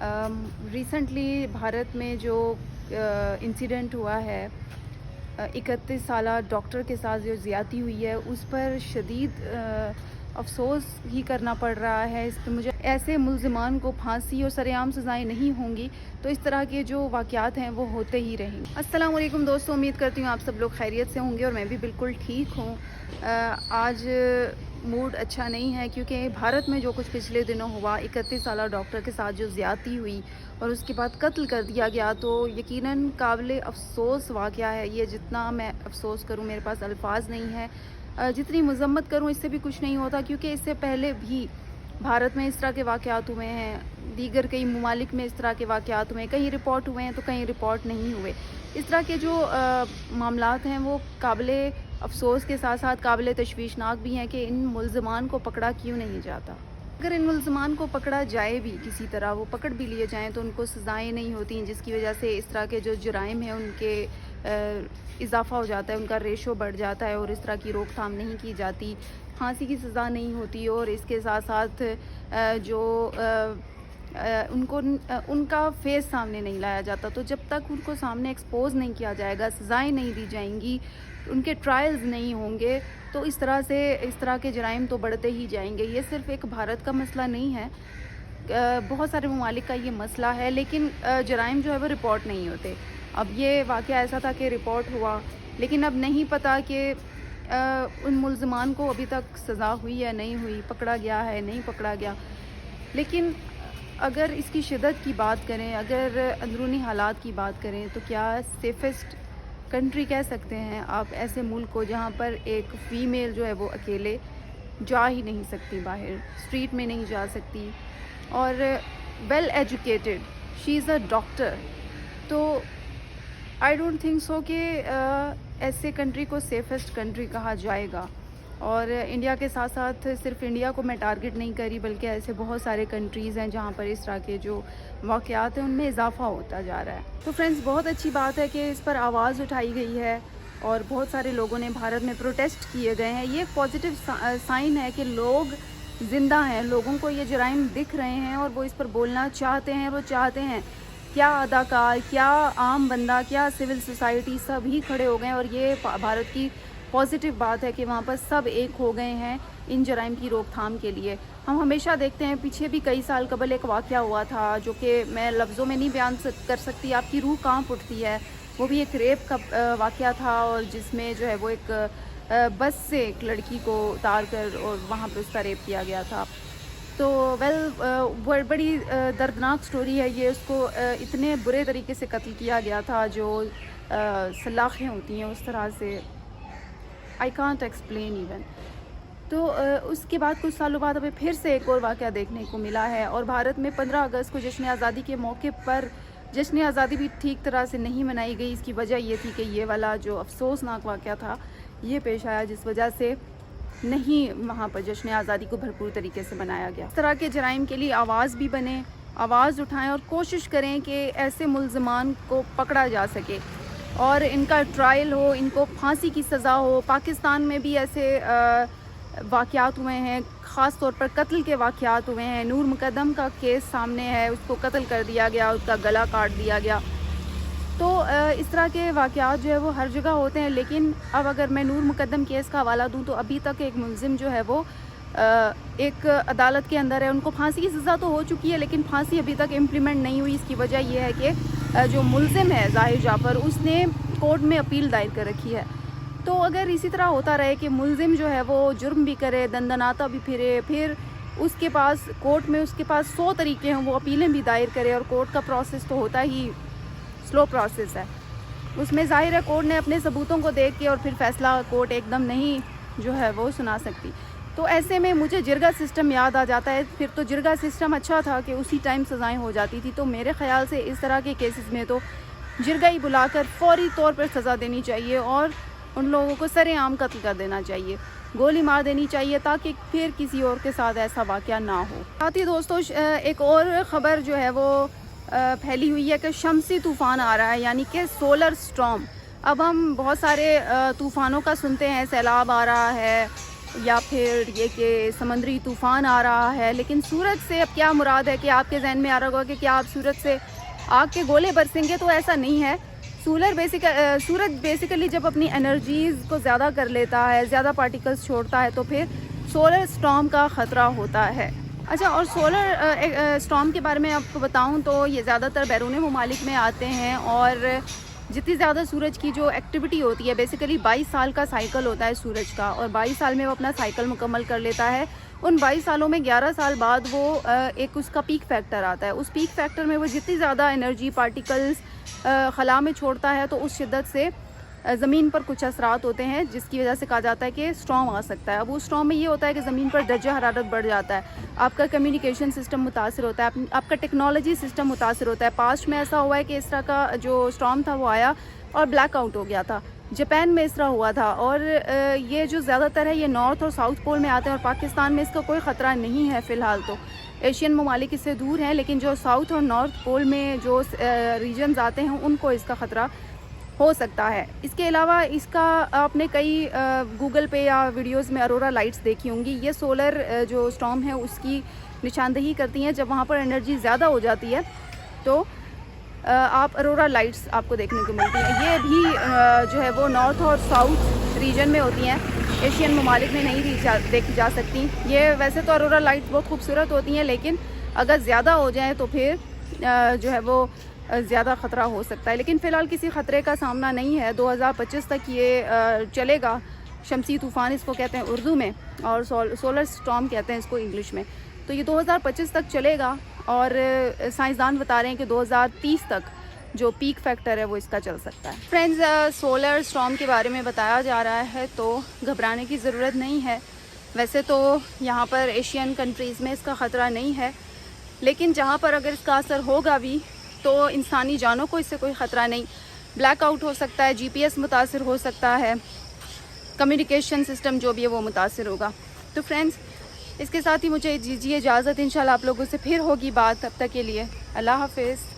Recently Bharat में जो incident हुआ है 31 साला डॉक्टर के साथ जो ज़्यादती हुई है उस पर शदीद अफसोस ही करना पड़ रहा है। इस पर मुझे ऐसे मुल्ज़िमान को फांसी और सरेआम सज़ाएं नहीं होंगी तो इस तरह के जो वाक़यात हैं वो होते ही रहेंगे। अस्सलाम वालेकुम दोस्तों, उम्मीद करती हूँ आप सब लोग खैरियत से होंगे और मैं भी बिल्कुल ठीक हूँ। आज मूड अच्छा नहीं है क्योंकि भारत में जो कुछ पिछले दिनों हुआ 31 साला डॉक्टर के साथ जो ज़्यादती हुई और उसके बाद कत्ल कर दिया गया, तो यकीनन काबिल अफसोस वाक़या है। ये जितना मैं अफसोस करूँ मेरे पास अल्फाज नहीं है, जितनी मज़म्मत करूँ इससे भी कुछ नहीं होता, क्योंकि इससे पहले भी भारत में इस तरह के वाक़यात हुए हैं, दीगर कई ममालिक में इस तरह के वाक़यात हुए हैं, कहीं रिपोर्ट हुए हैं तो कहीं रिपोर्ट नहीं हुए। इस तरह के जो मामलात हैं वो काबिल अफसोस के साथ साथ काबिल तशवीशनाक भी हैं कि इन मुल्ज़िमान को पकड़ा क्यों नहीं जाता। अगर इन मुल्ज़िमान को पकड़ा जाए भी, किसी तरह वो पकड़ भी लिए जाएँ तो उनको सज़ाएँ नहीं होती, जिसकी वजह से इस तरह के जो जुराइम हैं उनके इजाफ़ा हो जाता है, उनका रेशो बढ़ जाता है और इस तरह की रोकथाम नहीं की जाती, फांसी की सज़ा नहीं होती और इसके साथ साथ उनका फेस सामने नहीं लाया जाता। तो जब तक उनको सामने एक्सपोज नहीं किया जाएगा, सज़ाएँ नहीं दी जाएंगी, उनके ट्रायल्स नहीं होंगे, तो इस तरह के जराइम तो बढ़ते ही जाएंगे। ये सिर्फ़ एक भारत का मसला नहीं है, बहुत सारे ममालिक का ये मसला है, लेकिन जराइम जो है वो रिपोर्ट नहीं होते। अब ये वाक़या ऐसा था कि रिपोर्ट हुआ, लेकिन अब नहीं पता कि उन मुल्ज़िमान को अभी तक सज़ा हुई या नहीं हुई, पकड़ा गया है नहीं पकड़ा गया। लेकिन अगर इसकी शिद्दत की बात करें, अगर अंदरूनी हालात की बात करें, तो क्या सेफ़ेस्ट कंट्री कह सकते हैं आप ऐसे मुल्क को जहाँ पर एक फ़ीमेल जो है वो अकेले जा ही नहीं सकती, बाहर स्ट्रीट में नहीं जा सकती, और well educated, she is a doctor. तो आई डोंट थिंक सो कि ऐसे कंट्री को सेफेस्ट कंट्री कहा जाएगा। और इंडिया के साथ साथ सिर्फ इंडिया को मैं टारगेट नहीं करी, बल्कि ऐसे बहुत सारे कंट्रीज़ हैं जहाँ पर इस तरह के जो वाक़यात हैं उनमें इजाफ़ा होता जा रहा है। तो फ्रेंड्स, बहुत अच्छी बात है कि इस पर आवाज़ उठाई गई है और बहुत सारे लोगों ने भारत में प्रोटेस्ट किए गए हैं। ये एक पॉजिटिव साइन है कि लोग ज़िंदा हैं, लोगों को ये जराइम दिख रहे हैं और वो इस पर बोलना चाहते हैं। वो चाहते हैं, क्या अदाकार, क्या आम बंदा, क्या सिविल सोसाइटी, सभी खड़े हो गए और ये भारत की पॉजिटिव बात है कि वहाँ पर सब एक हो गए हैं इन जराइम की रोकथाम के लिए। हम हमेशा देखते हैं, पीछे भी कई साल कबल एक वाक़या हुआ था जो कि मैं लफ्ज़ों में नहीं बयान कर सकती, आपकी रूह कांप उठती है। वो भी एक रेप का वाक़या था और जिसमें जो है वो एक बस से एक लड़की को उतार कर और वहाँ पर उसका रेप किया गया था। तो बड़ी दर्दनाक स्टोरी है ये। उसको इतने बुरे तरीके से कत्ल किया गया था, जो सलाखें होती हैं उस तरह से, आई कांट एक्सप्लेन इवन। तो उसके बाद कुछ सालों बाद हमें फिर से एक और वाक़या देखने को मिला है और भारत में 15 अगस्त को जश्न आज़ादी के मौके पर जश्न आज़ादी भी ठीक तरह से नहीं मनाई गई। इसकी वजह ये थी कि ये वाला जो अफसोसनाक वाक़या था ये पेश आया, जिस वजह से नहीं वहाँ पर जश्न आज़ादी को भरपूर तरीके से मनाया गया। इस तरह के जराइम के लिए आवाज़ भी बने, आवाज़ उठाएं और कोशिश करें कि ऐसे मुल्ज़िमान को पकड़ा जा सके और इनका ट्रायल हो, इनको फांसी की सज़ा हो। पाकिस्तान में भी ऐसे वाक़यात हुए हैं, ख़ास तौर पर कत्ल के वाक़यात हुए हैं। नूर मुक़द्दम का केस सामने है, उसको कत्ल कर दिया गया, उसका गला काट दिया गया। तो इस तरह के वाक़यात जो है वो हर जगह होते हैं। लेकिन अब अगर मैं नूर मुक़द्दम केस का हवाला दूं तो अभी तक एक मुल्ज़िम जो है वो एक अदालत के अंदर है, उनको फांसी की सज़ा तो हो चुकी है लेकिन फांसी अभी तक इम्प्लीमेंट नहीं हुई। इसकी वजह यह है कि जो मुल्ज़िम है ज़ाहिर जाफ़र, उसने कोर्ट में अपील दायर कर रखी है। तो अगर इसी तरह होता रहे कि मुल्ज़िम जो है वो जुर्म भी करे, दंदनाता भी फिरे, फिर उसके पास कोर्ट में उसके पास 100 तरीके हैं, वो अपीलें भी दायर करे, और कोर्ट का प्रोसेस तो होता ही स्लो प्रोसेस है, उसमें ज़ाहिर है कोर्ट ने अपने सबूतों को देख के और फिर फ़ैसला कोर्ट एकदम नहीं जो है वो सुना सकती। तो ऐसे में मुझे जिरगा सिस्टम याद आ जाता है। फिर तो जिरगा सिस्टम अच्छा था कि उसी टाइम सज़ाएं हो जाती थी। तो मेरे ख़्याल से इस तरह के केसेस में तो जिरगा ही बुलाकर फौरी तौर पर सज़ा देनी चाहिए और उन लोगों को सरेआम कत्ल कर देना चाहिए, गोली मार देनी चाहिए, ताकि फिर किसी और के साथ ऐसा वाक़या ना हो। साथ ही दोस्तों, एक और ख़बर जो है वो फैली हुई है कि शमसी तूफ़ान आ रहा है, यानी कि सोलर स्टॉर्म। अब हम बहुत सारे तूफ़ानों का सुनते हैं, सैलाब आ रहा है یا پھر یہ کہ سمندری طوفان آ رہا ہے. لیکن سورج سے اب کیا مراد ہے کہ آپ کے ذہن میں آ رہا ہوگا کہ کیا آپ سورج سے آگ کے گولے برسیں گے, تو ایسا نہیں ہے. سورج بیسیکلی جب اپنی انرجیز کو زیادہ کر لیتا ہے, زیادہ پارٹیکلز چھوڑتا ہے, تو پھر سولر اسٹارم کا خطرہ ہوتا ہے. اچھا, اور سولر اسٹارم کے بارے میں آپ کو بتاؤں تو یہ زیادہ تر بیرون ممالک میں آتے ہیں, اور جتنی زیادہ سورج کی جو ایکٹیویٹی ہوتی ہے, بیسیکلی 22 سال کا سائیکل ہوتا ہے سورج کا, اور 22 سال میں وہ اپنا سائیکل مکمل کر لیتا ہے. ان 22 سالوں میں 11 سال بعد وہ ایک اس کا پیک فیکٹر آتا ہے. اس پیک فیکٹر میں وہ جتنی زیادہ انرجی پارٹیکلز خلا میں چھوڑتا ہے, تو اس شدت سے زمین پر کچھ اثرات ہوتے ہیں, جس کی وجہ سے کہا جاتا ہے کہ اسٹارم آ سکتا ہے. اب اس اسٹارم میں یہ ہوتا ہے کہ زمین پر درجہ حرارت بڑھ جاتا ہے, آپ کا کمیونیکیشن سسٹم متاثر ہوتا ہے, آپ کا ٹیکنالوجی سسٹم متاثر ہوتا ہے. پاسٹ میں ایسا ہوا ہے کہ اس طرح کا جو اسٹارم تھا وہ آیا اور بلیک آؤٹ ہو گیا تھا. جاپان میں اس طرح ہوا تھا, اور یہ جو زیادہ تر ہے یہ نارتھ اور ساؤتھ پول میں آتے ہیں, اور پاکستان میں اس کا کوئی خطرہ نہیں ہے فی الحال. تو ایشین ممالک اس سے دور ہیں, لیکن جو ساؤتھ اور نارتھ پول میں جو ریجنز آتے ہیں ان کو اس کا خطرہ ہو سکتا ہے. اس کے علاوہ اس کا آپ نے کئی گوگل پہ یا ویڈیوز میں اروراا لائٹس دیکھی ہوں گی. یہ سولر جو اسٹارم ہے اس کی نشاندہی کرتی ہیں. جب وہاں پر انرجی زیادہ ہو جاتی ہے تو آپ اروراا لائٹس آپ کو دیکھنے کو ملتی ہیں. یہ بھی جو ہے وہ نارتھ اور ساؤتھ ریجن میں ہوتی ہیں, ایشین ممالک میں نہیں دیکھی جا سکتی. یہ ویسے تو اروراا لائٹس بہت خوبصورت ہوتی ہیں, لیکن اگر زیادہ ہو جائیں تو پھر جو ہے وہ زیادہ خطرہ ہو سکتا ہے. لیکن فی الحال کسی خطرے کا سامنا نہیں ہے. 2025 تک یہ چلے گا. شمسی طوفان اس کو کہتے ہیں اردو میں, اور سولر اسٹارم کہتے ہیں اس کو انگلش میں. تو یہ 2025 تک چلے گا, اور سائنسدان بتا رہے ہیں کہ 2030 تک جو پیک فیکٹر ہے وہ اس کا چل سکتا ہے. فرینڈز, سولر اسٹارم کے بارے میں بتایا جا رہا ہے, تو گھبرانے کی ضرورت نہیں ہے. ویسے تو یہاں پر ایشین کنٹریز میں اس کا خطرہ نہیں ہے, لیکن جہاں پر اگر اس کا اثر ہوگا بھی تو انسانی جانوں کو اس سے کوئی خطرہ نہیں. بلیک آؤٹ ہو سکتا ہے, GPS متاثر ہو سکتا ہے, کمیونیکیشن سسٹم جو بھی ہے وہ متاثر ہوگا. تو فرینڈز, اس کے ساتھ ہی مجھے دیجیے اجازت. انشاءاللہ آپ لوگوں سے پھر ہوگی بات. تب تک کے لیے اللہ حافظ.